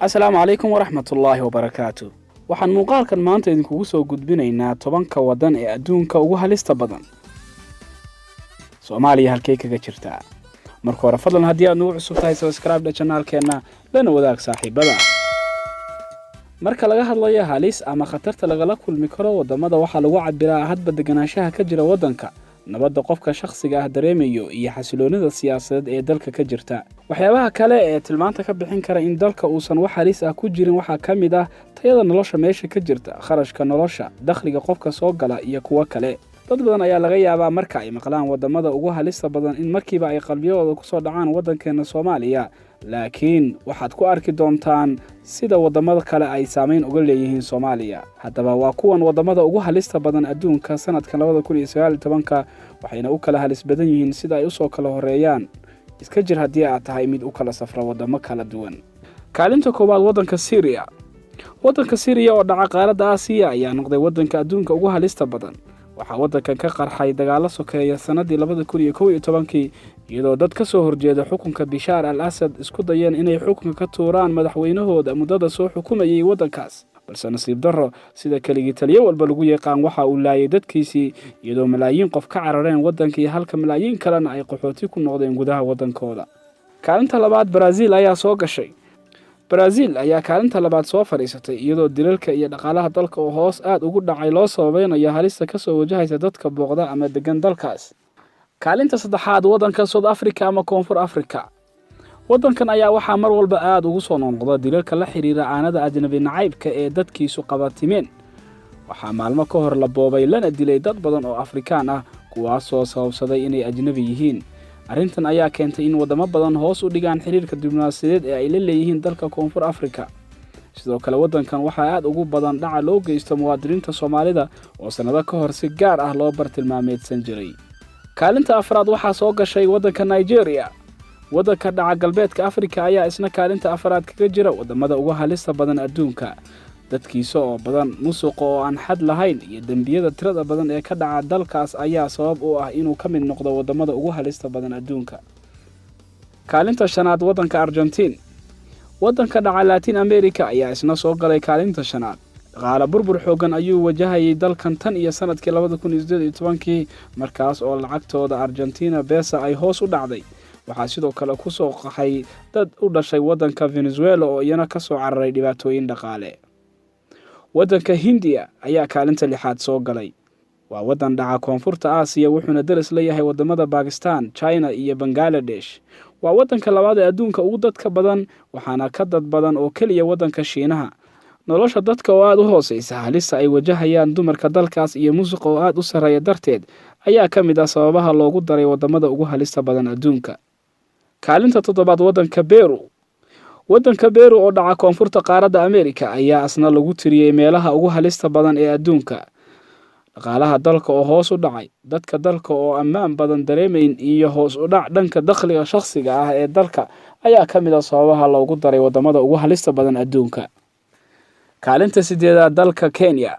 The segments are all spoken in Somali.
Asalaamu calaykum waraxmatullaahi wabarakaatu. Waxaan muuqaalkan maanta idinkugu soo gudbinaynaa 10 wadan ee adduunka ugu halista badan. Soomaaliya halkay kaga jirtaa? Marka hore fadlan haddii aad nagu cusub tahay subscribe channelkeena lana wadaag saaxiibada. Marka laga hadlayo halis ama khatarta lagala kulmi karo wadamada waxa lagu cabiraa hadba deganaanshaha ka jira wadanka, nabadda qofka shakhsiga ah dareemayo iyo xasiloonida siyaasadeed ee dalka ka jirta. waxyaabaha kale ee tilmaanta ka bixin kara in dalka uusan wax halis ah ku jirin waxaa ka mid ah tayada nolosha meesha ka jirta, kharashka nolosha, dakhliga qofka soo gala iyo kuwa kale. dad badan ayaa laga yaabaa marka ay maqlaan wadamada ugu halista badan in markiiba ay qalbiyadooda ku soo dhacaan wadankeena Soomaaliya, laakiin waxaad ku arki doontaan sida wadamada kale ay saameyn uga leeyihiin Soomaaliya. haddaba waa kuwan wadamada ugu halista badan adduunka sanadkan 2019 waxayna u kala halis badan yihiin sida ay u soo kala horeeyaan. iska jir haddii aad tahay mid u kala safra wadamo kala duwan. kaalinta koowaad wadanka Syria. wadanka Syria oo dhaca qaaradda Aasiya ayaa noqday wadanka adduunka ugu halista badan. waxaa wadankan ka qarxay dagaalo sokeeya sanadii 2011 iyadoo dad ka soo horjeeda xukunka Bashar al-Assad isku dayeen inay xukunka ka tuuraan madaxweynahooda muddada soo xukumayay wadankaas. balse nasiib darro sida kaligii taliye walba lagu yaqaan waxa uu laayay dadkiisii iyadoo malaayiin qof ka carareen wadanka iyo halka malaayiin kalena ay qaxooti ku noqdeen gudaha wadankooda. kaalinta labaad Brazil ayaa soo gashay. Brazil ayaa kaalinta labaad soo fariisatay iyadoo dilalka iyo dhaqaalaha dalka oo hoos aad ugu dhacay loo sabaynayo halista ka soo wajahaysa dadka booqda ama degan dalkaas. kaalinta saddexaad wadanka South Africa ama Koonfur Afrika. wadankan ayaa waxaa mar walba aad ugu soo noqda dilalka la xiriira aanada ajnabi nacaybka ee dadkiisu qabatimeen. waxaa maalmo ka hor la boobay lana dilay dad badan oo Afrikaan ah kuwaasoo sababsaday inay ajnabi yihiin. arrintan ayaa keentay in wadamo badan hoos u dhigaan xiriirka diblomaasiyadeed ee ay la leeyihiin dalka Koonfur Afrika. sidoo kale wadankan waxaa aad ugu badan dhaca loo geysto muwaadiniinta Soomaalida oo sanado ka hor si gaar ah loo bartilmaameedsan jiray. kaalinta afraad waxaa soo gashay wadanka Nigeria. wadanka dhaca galbeedka Afrika ayaa isna kaalinta afraad kaga jira wadamada ugu halista badan adduunka. dadkiisa oo badan, musuq oo aan xad lahayn iyo dambiyada tirada badan ee ka dhaca dalkaas ayaa sabab u ah inuu ka mid noqdo wadamada ugu halista badan adduunka. kaalinta shanaad wadanka Argentina. wadanka dhaca Latin America ayaa isna soo galay kaalinta shanaad. dhaqaale burbur xoogan ayuu wajahayay dalkan tan iyo sanadkii 2018 markaas oo lacagtooda Argentina peso ay hoos u dhacday. waxaa sidoo kale ku soo qaxay dad u dhashay wadanka Venezuela oo iyana ka soo cararay dhibaatooyin dhaqaale. wadanka Hindiya ayaa kaalinta lixaad soo galay. waa wadan dhaca koonfurta Aasiya wuxuuna daris la yahay wadamada Pakistan, China iyo Bangladesh. waa wadanka labaad ee adduunka ugu dadka badan waxaana ka dad badan oo kaliya wadanka Shiinaha. nolosha dadka oo aad u hooseysa halista ay wajahayaan dumarka dalkaas iyo musuq oo aad u sareeya darteed ayaa ka mid ah sababaha loogu daray wadamada ugu halista badan adduunka. kaalinta toddobaad wadanka Peru. wadanka Peru oo dhaca koonfurta qaaradda Amerika ayaa asna lagu tiriyay meelaha ugu halista badan ee adduunka. dhaqaalaha dalka oo hoos u dhacay, dadka dalka oo ammaan badan dareemayn iyo hoos u dhac dhanka dakhliga shakhsiga ah ee dalka ayaa ka mid ah sababaha loogu daray wadamada ugu halista badan adduunka. kaalinta sideedaad dalka Kenya.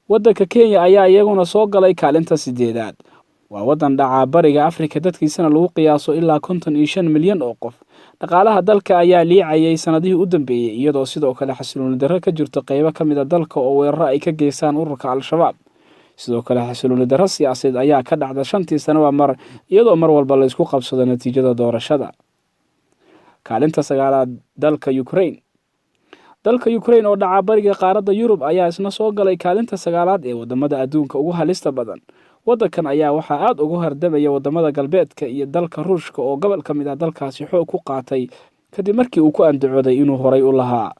wadanka Kenya ayaa iyaguna soo galay kaalinta sideedaad. waa wadan dhaca bariga Afrika dadkiisana lagu qiyaaso ilaa 55 milyan oo qof. dhaqaalaha dalka ayaa liicayay sanadihii u dambeeyay iyadoo sidoo kale xasilooni darro ka jirto qaybo ka mid ah dalka oo weeraro ay ka geystaan ururka Al-Shabaab. sidoo kale xasilooni darro siyaasadeed ayaa ka dhacda 5 sano mar iyadoo mar walba la isku qabsado natiijada doorashada. kaalinta sagaalaad dalka Ukraine. dalka Ukraine oo dhaca bariga qaaradda Yurub ayaa isna soo galay kaalinta sagaalaad ee wadamada adduunka ugu halista badan. wadankan ayaa waxaa aad ugu hardamaya wadamada galbeedka iyo dalka Ruushka oo gobol ka mid ah dalkaasi xoog ku qaatay kadib markii uu ku andacooday inuu horay u lahaa.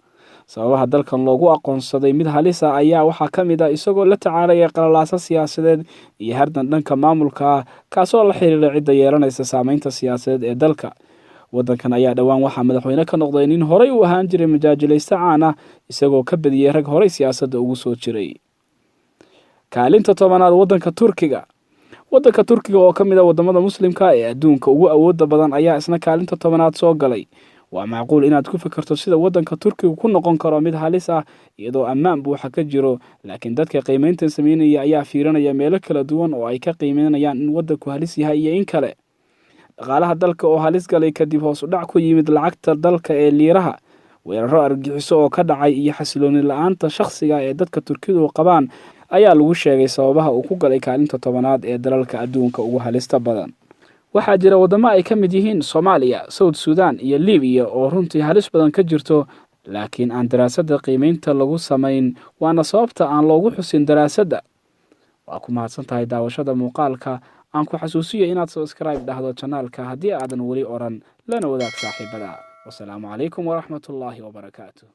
sababaha dalkan loogu aqoonsaday mid halis ah ayaa waxaa ka mid ah isagoo la tacaalaya qalalaasa siyaasadeed iyo hardan dhanka maamulka ah kaasoo la xiriira cidda yeelanaysa saameynta siyaasadeed ee dalka. wadankan ayaa dhawaan waxaa madaxweyne ka noqday nin horay u ahaan jiray majaajilayste caan ah isagoo ka badiyay rag horay siyaasadda ugu soo jiray. kaalinta tobanaad wadanka Turkiga. wadanka Turkiga oo ka mid ah wadamada muslimka ee adduunka ugu awoodda badan ayaa isna kaalinta tobanaad soo galay. waa macquul inaad ku fikirto sida wadanka Turkiga ku noqon karo mid halis ah iyadoo ammaan buuxa ka jiro, laakiin dadka qiimeynta sameynaya ayaa fiirinaya meelo kala duwan oo ay ka qiimeynayaan in wadanku halis yahay iyo in kale. dhaqaalaha dalka oo halis galay kadib hoos u dhac ku yimid lacagta dalka ee liiraha weeraro argagixiso oo ka dhacay iyo xasilooni la'aanta shakhsiga ee dadka Turkidu qabaan ayaa lagu sheegay sababaha uu ku galay kaalinta 10aad ee dalalka adduunka ugu halista badan. waxaa jira wadamo ay ka mid yihiin Soomaaliya, South Sudan iyo Liibiya oo runtii halis badan ka jirto, laakiin aan daraasadda qiimeynta lagu samayn, waana sababta aan loogu xusin daraasadda. waa ku mahadsantahay daawashada muuqaalka. aan ku xasuusiyo inaad subscribe dhahdo channelka haddii aadan weli oran, lana wadaag saaxiibada. Wassalaamu calaykum waraxmatullaahi wabarakaatuh.